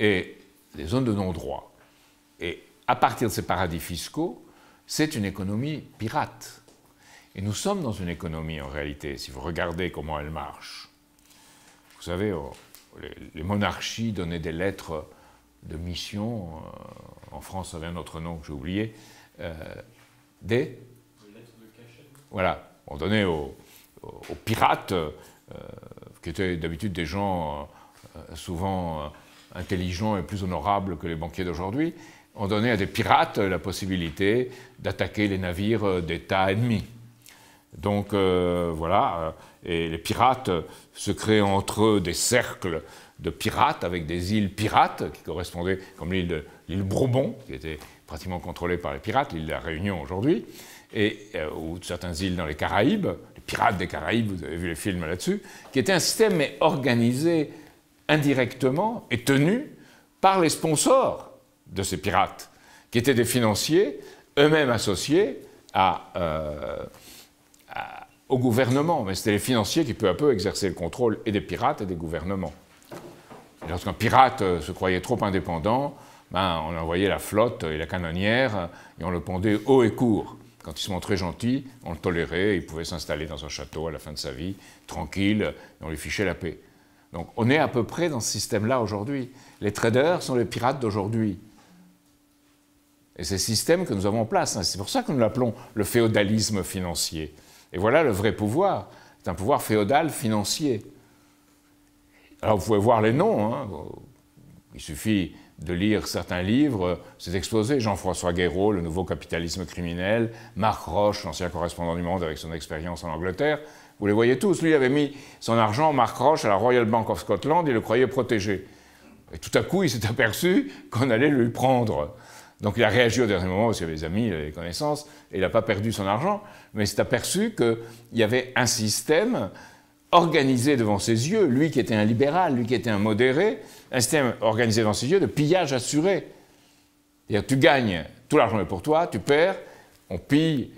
et des zones de non-droit. Et à partir de ces paradis fiscaux, c'est une économie pirate. Et nous sommes dans une économie, en réalité, si vous regardez comment elle marche. Vous savez, les monarchies donnaient des lettres de mission, en France, ça avait un autre nom que j'ai oublié, des lettres de cachet. Voilà, on donnait aux pirates, qui étaient d'habitude des gens souvent intelligents et plus honorables que les banquiers d'aujourd'hui, on donnait à des pirates la possibilité d'attaquer les navires d'États ennemis. Donc voilà, et les pirates se créaient entre eux des cercles de pirates avec des îles pirates qui correspondaient, comme l'île Bourbon, qui était pratiquement contrôlée par les pirates, l'île de la Réunion aujourd'hui, ou certaines îles dans les Caraïbes, les pirates des Caraïbes, vous avez vu les films là-dessus, qui était un système mais organisé indirectement et tenu par les sponsors de ces pirates, qui étaient des financiers, eux-mêmes associés au gouvernement. Mais c'était les financiers qui peu à peu exerçaient le contrôle et des pirates et des gouvernements. Et lorsqu'un pirate se croyait trop indépendant, ben, on envoyait la flotte et la canonnière et on le pendait haut et court. Quand il se montrait gentil, on le tolérait, il pouvait s'installer dans un château à la fin de sa vie, tranquille, et on lui fichait la paix. Donc on est à peu près dans ce système-là aujourd'hui. Les traders sont les pirates d'aujourd'hui. Et c'est le système que nous avons en place. C'est pour ça que nous l'appelons le féodalisme financier. Et voilà le vrai pouvoir. C'est un pouvoir féodal financier. Alors vous pouvez voir les noms. Hein. Il suffit de lire certains livres. C'est exposé. Jean-François Guéraud, Le nouveau capitalisme criminel. Marc Roche, l'ancien correspondant du Monde avec son expérience en Angleterre. Vous les voyez tous. Lui avait mis son argent, Marc Roche, à la Royal Bank of Scotland. Il le croyait protégé. Et tout à coup, il s'est aperçu qu'on allait lui prendre. Donc il a réagi au dernier moment, parce qu'il avait des amis, il avait des connaissances, et il n'a pas perdu son argent, mais il s'est aperçu qu'il y avait un système organisé devant ses yeux, lui qui était un libéral, lui qui était un modéré, un système organisé devant ses yeux de pillage assuré. C'est-à-dire tu gagnes, tout l'argent est pour toi, tu perds, on pille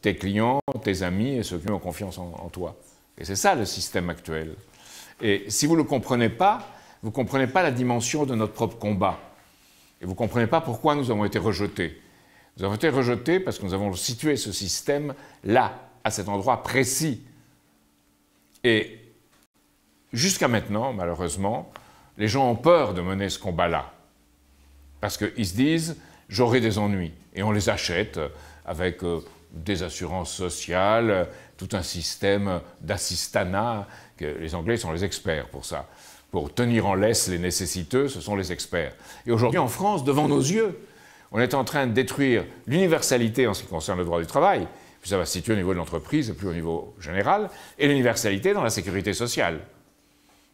tes clients, tes amis, et ceux qui ont confiance en toi. Et c'est ça le système actuel. Et si vous ne le comprenez pas, vous ne comprenez pas la dimension de notre propre combat. Et vous ne comprenez pas pourquoi nous avons été rejetés. Nous avons été rejetés parce que nous avons situé ce système là, à cet endroit précis. Et jusqu'à maintenant, malheureusement, les gens ont peur de mener ce combat-là. Parce qu'ils se disent, j'aurai des ennuis. Et on les achète avec des assurances sociales, tout un système d'assistanat. Les Anglais sont les experts pour ça. Pour tenir en laisse les nécessiteux, ce sont les experts. Et aujourd'hui, en France, devant nos yeux, on est en train de détruire l'universalité en ce qui concerne le droit du travail, puis ça va se situer au niveau de l'entreprise et plus au niveau général, et l'universalité dans la sécurité sociale.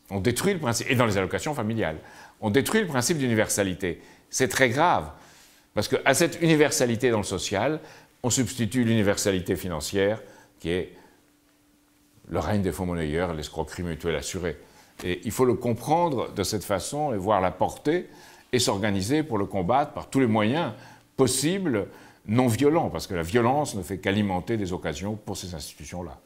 On détruit le principe, et dans les allocations familiales. On détruit le principe d'universalité. C'est très grave, parce qu'à cette universalité dans le social, on substitue l'universalité financière, qui est le règne des faux monnayeurs, l'escroquerie mutuelle assurée. Et il faut le comprendre de cette façon et voir la portée et s'organiser pour le combattre par tous les moyens possibles, non violents, parce que la violence ne fait qu'alimenter des occasions pour ces institutions-là.